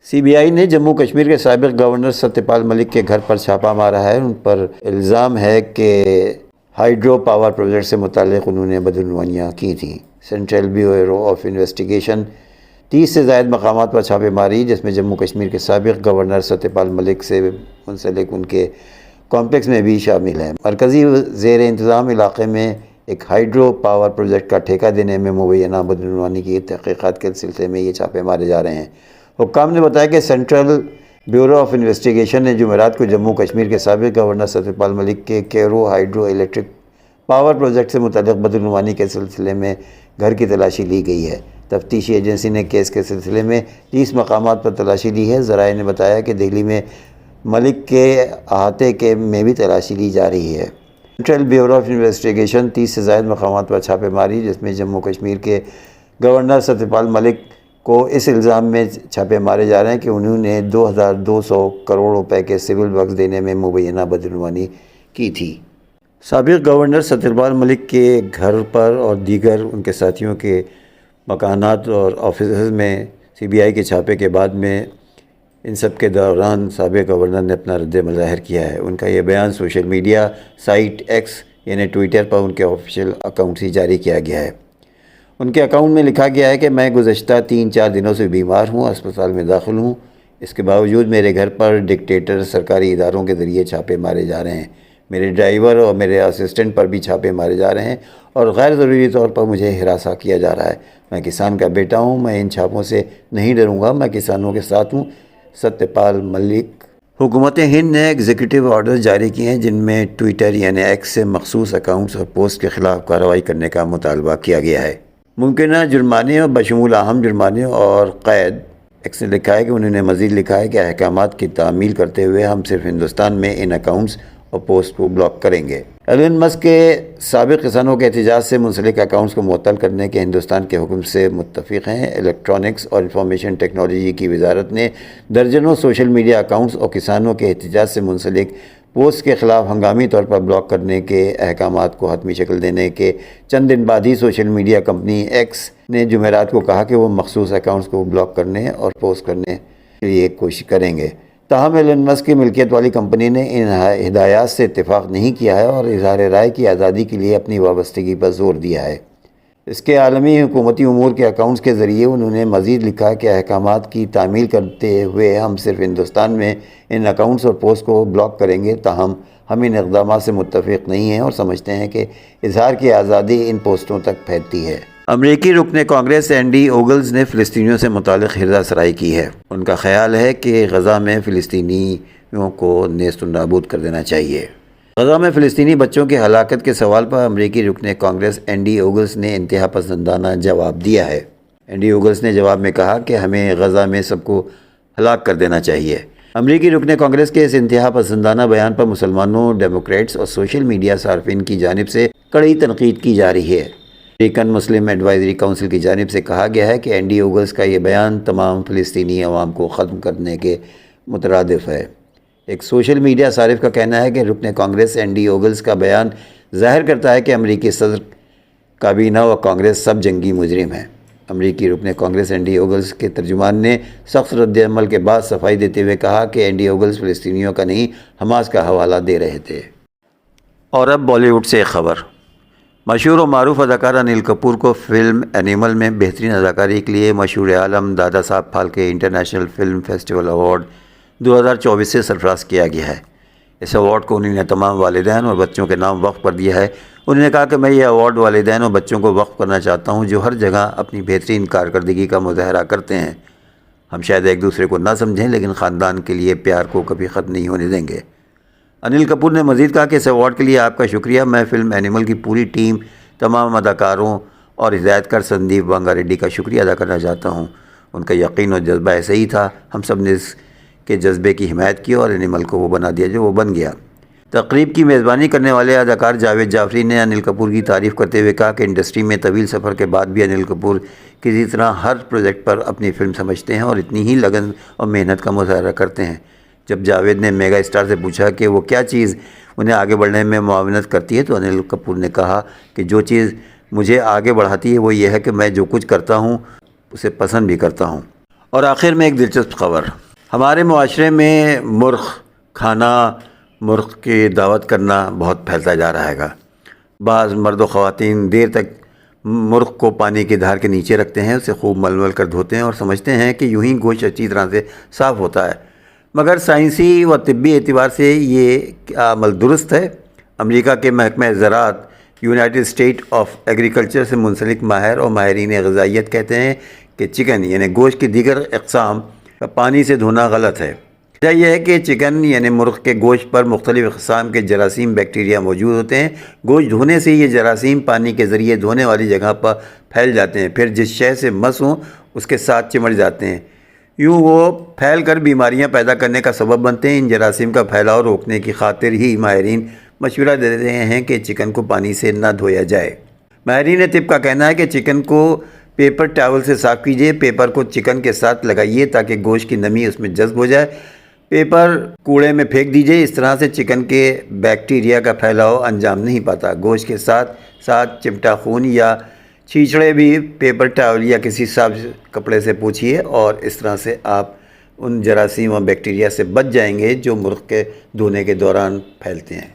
C B آئی نے جموں کشمیر کے سابق گورنر ستیہ پال ملک کے گھر پر چھاپہ مارا ہے۔ ان پر الزام ہے کہ ہائیڈرو پاور پروجیکٹ سے متعلق انہوں نے بدعنوانیاں کی تھیں۔ سینٹرل بیورو آف انویسٹیگیشن 30 سے زائد مقامات پر چھاپے ماری، جس میں جموں کشمیر کے سابق گورنر ستیہ پال ملک سے منسلک ان کے کمپلیکس میں بھی شامل ہیں۔ مرکزی زیر انتظام علاقے میں ایک ہائیڈرو پاور پروجیکٹ کا ٹھیکہ دینے میں مبینہ بدعنوانی کی تحقیقات کے سلسلے میں یہ چھاپے مارے جا رہے ہیں۔ حکام نے بتایا کہ سینٹرل بیورو آف انویسٹیگیشن نے جمعرات کو جموں کشمیر کے سابق گورنر ستیہ پال ملک کے کیرو ہائیڈرو الیکٹرک پاور پروجیکٹ سے متعلق بدعنوانی کے سلسلے میں گھر کی تلاشی لی گئی ہے۔ تفتیشی ایجنسی نے کیس کے سلسلے میں 30 مقامات پر تلاشی لی ہے۔ ذرائع نے بتایا کہ دہلی میں ملک کے احاطے کے میں بھی تلاشی لی جا رہی ہے۔ سینٹرل بیورو آف انویسٹیگیشن 30 سے زائد مقامات پر چھاپے ماری، جس میں جموں کشمیر کے گورنر ستیہ پال ملک کو اس الزام میں چھاپے مارے جا رہے ہیں کہ انہوں نے 2200 کروڑ روپے کے سول ورکس دینے میں مبینہ بدعنوانی کی تھی۔ سابق گورنر ستیہ پال ملک کے گھر پر اور دیگر ان کے ساتھیوں کے مکانات اور آفیسز میں سی بی آئی کے چھاپے کے بعد میں ان سب کے دوران سابق گورنر نے اپنا رد عمل ظاہر کیا ہے۔ ان کا یہ بیان سوشل میڈیا سائٹ ایکس یعنی ٹویٹر پر ان کے آفیشیل اکاؤنٹ سے جاری کیا گیا ہے۔ ان کے اکاؤنٹ میں لکھا گیا ہے کہ میں گزشتہ 3-4 دنوں سے بیمار ہوں، اسپتال میں داخل ہوں۔ اس کے باوجود میرے گھر پر ڈکٹیٹر سرکاری اداروں کے ذریعے چھاپے مارے جا رہے ہیں۔ میرے ڈرائیور اور میرے اسسٹنٹ پر بھی چھاپے مارے جا رہے ہیں اور غیر ضروری طور پر مجھے ہراساں کیا جا رہا ہے۔ میں کسان کا بیٹا ہوں، میں ان چھاپوں سے نہیں ڈروں گا، میں کسانوں کے ساتھ ہوں۔ ستیہ پال ملک۔ حکومت ہند نے ایگزیکٹو آرڈر جاری کیے ہیں جن میں ٹویٹر یعنی ایکس سے مخصوص اکاؤنٹس اور پوسٹ کے خلاف کارروائی کرنے کا مطالبہ کیا گیا ہے۔ ممکنہ جرمانے اور بشمول اہم جرمانے اور قید۔ ایکس نے لکھا ہے کہ انہوں نے مزید لکھا ہے کہ احکامات کی تعمیل کرتے ہوئے ہم صرف ہندوستان میں ان اکاؤنٹس اور پوسٹ کو بلاک کریں گے۔ ایلن مسک کے سابق کسانوں کے احتجاج سے منسلک اکاؤنٹس کو معطل کرنے کے ہندوستان کے حکم سے متفق ہیں۔ الیکٹرانکس اور انفارمیشن ٹیکنالوجی کی وزارت نے درجنوں سوشل میڈیا اکاؤنٹس اور کسانوں کے احتجاج سے منسلک پوسٹ کے خلاف ہنگامی طور پر بلاک کرنے کے احکامات کو حتمی شکل دینے کے چند دن بعد ہی سوشل میڈیا کمپنی ایکس نے جمعرات کو کہا کہ وہ مخصوص اکاؤنٹس کو بلاک کرنے اور پوسٹ کرنے کے لیے کوشش کریں گے۔ تاہم ایلن مسک کی ملکیت والی کمپنی نے ان ہدایات سے اتفاق نہیں کیا ہے اور اظہار رائے کی آزادی کے لیے اپنی وابستگی پر زور دیا ہے۔ اس کے عالمی حکومتی امور کے اکاؤنٹس کے ذریعے انہوں نے مزید لکھا کہ احکامات کی تعمیل کرتے ہوئے ہم صرف ہندوستان میں ان اکاؤنٹس اور پوسٹ کو بلاک کریں گے، تاہم ہم ان اقدامات سے متفق نہیں ہیں اور سمجھتے ہیں کہ اظہار کی آزادی ان پوسٹوں تک پھیلتی ہے۔ امریکی رکن کانگریس اینڈی اوگلز نے فلسطینیوں سے متعلق ہرزہ سرائی کی ہے۔ ان کا خیال ہے کہ غزہ میں فلسطینیوں کو نیست و نابود کر دینا چاہیے۔ غزہ میں فلسطینی بچوں کی ہلاکت کے سوال پر امریکی رکن کانگریس اینڈی اوگلز نے انتہا پسندانہ جواب دیا ہے۔ اینڈی اوگلز نے جواب میں کہا کہ ہمیں غزہ میں سب کو ہلاک کر دینا چاہیے۔ امریکی رکن کانگریس کے اس انتہا پسندانہ بیان پر مسلمانوں، ڈیموکریٹس اور سوشل میڈیا صارفین کی جانب سے کڑی تنقید کی جا رہی ہے۔ امریکن مسلم ایڈوائزری کونسل کی جانب سے کہا گیا ہے کہ اینڈی اوگلز کا یہ بیان تمام فلسطینی عوام کو ختم کرنے کے مترادف ہے۔ ایک سوشل میڈیا صارف کا کہنا ہے کہ رکن کانگریس اینڈی اوگلز کا بیان ظاہر کرتا ہے کہ امریکی صدر، کابینہ و کانگریس سب جنگی مجرم ہیں۔ امریکی رکن کانگریس اینڈی اوگلز کے ترجمان نے سخت رد عمل کے بعد صفائی دیتے ہوئے کہا کہ اینڈی اوگلز فلسطینیوں کا نہیں، حماس کا حوالہ دے رہے تھے۔ اور اب بالی ووڈ سے ایک خبر۔ مشہور و معروف اداکار انل کپور کو فلم اینیمل میں بہترین اداکاری کے لیے مشہور عالم Dada Saheb Phalke international film festival award 2024 سے سرفراز کیا گیا ہے۔ اس ایوارڈ کو انہوں نے تمام والدین اور بچوں کے نام وقف کر دیا ہے۔ انہوں نے کہا کہ میں یہ ایوارڈ والدین اور بچوں کو وقف کرنا چاہتا ہوں جو ہر جگہ اپنی بہترین کارکردگی کا مظاہرہ کرتے ہیں۔ ہم شاید ایک دوسرے کو نہ سمجھیں لیکن خاندان کے لیے پیار کو کبھی ختم نہیں ہونے دیں گے۔ انل کپور نے مزید کہا کہ اس ایوارڈ کے لیے آپ کا شکریہ۔ میں فلم اینیمل کی پوری ٹیم، تمام اداکاروں اور ہدایت کار سندیپ وانگا ریڈی کا شکریہ ادا کرنا چاہتا ہوں۔ ان کا یقین اور جذبہ ایسا ہی تھا۔ ہم سب نے اس کے جذبے کی حمایت کی اور اینیمل کو وہ بنا دیا جو وہ بن گیا۔ تقریب کی میزبانی کرنے والے اداکار جاوید جعفری نے انل کپور کی تعریف کرتے ہوئے کہا کہ انڈسٹری میں طویل سفر کے بعد بھی انل کپور کسی طرح ہر پروجیکٹ پر اپنی فلم سمجھتے ہیں اور اتنی ہی لگن اور محنت کا مظاہرہ کرتے ہیں۔ جب جاوید نے میگا اسٹار سے پوچھا کہ وہ کیا چیز انہیں آگے بڑھنے میں معاونت کرتی ہے تو انل کپور نے کہا کہ جو چیز مجھے آگے بڑھاتی ہے وہ یہ ہے کہ میں جو کچھ کرتا ہوں اسے پسند بھی کرتا ہوں اور آخر میں ایک دلچسپ خبر، ہمارے معاشرے میں مرغ کھانا، مرغ کی دعوت کرنا بہت پھیلتا جا رہا ہے۔ بعض مرد و خواتین دیر تک مرغ کو پانی کی دھار کے نیچے رکھتے ہیں، اسے خوب مل مل کر دھوتے ہیں اور سمجھتے ہیں کہ یوں ہی گوشت اچھی طرح سے صاف ہوتا ہے، مگر سائنسی و طبی اعتبار سے یہ عمل درست ہے؟ امریکہ کے محکمہ زراعت یونائٹڈ اسٹیٹ آف ایگریکلچر سے منسلک ماہر اور ماہرین غذائیت کہتے ہیں کہ چکن یعنی گوشت کی دیگر اقسام کا پانی سے دھونا غلط ہے۔ وجہ یہ ہے کہ چکن یعنی مرغ کے گوشت پر مختلف اقسام کے جراثیم بیکٹیریا موجود ہوتے ہیں۔ گوشت دھونے سے یہ جراثیم پانی کے ذریعے دھونے والی جگہ پر پھیل جاتے ہیں، پھر جس شے سے مس ہوں اس کے ساتھ چمٹ جاتے ہیں، یوں وہ پھیل کر بیماریاں پیدا کرنے کا سبب بنتے ہیں۔ ان جراثیم کا پھیلاؤ روکنے کی خاطر ہی ماہرین مشورہ دے رہے ہیں کہ چکن کو پانی سے نہ دھویا جائے۔ ماہرین طب کا کہنا ہے کہ چکن کو پیپر ٹاول سے صاف کیجیے، پیپر کو چکن کے ساتھ لگائیے تاکہ گوشت کی نمی اس میں جذب ہو جائے، پیپر کوڑے میں پھینک دیجیے، اس طرح سے چکن کے بیکٹیریا کا پھیلاؤ انجام نہیں پاتا۔ گوشت کے ساتھ ساتھ چمٹا خون یا چھیچڑے بھی پیپر ٹاول یا کسی صاف کپڑے سے پوچھیے اور اس طرح سے آپ ان جراثیم اور بیکٹیریا سے بچ جائیں گے جو مرغ کے دھونے کے دوران پھیلتے ہیں۔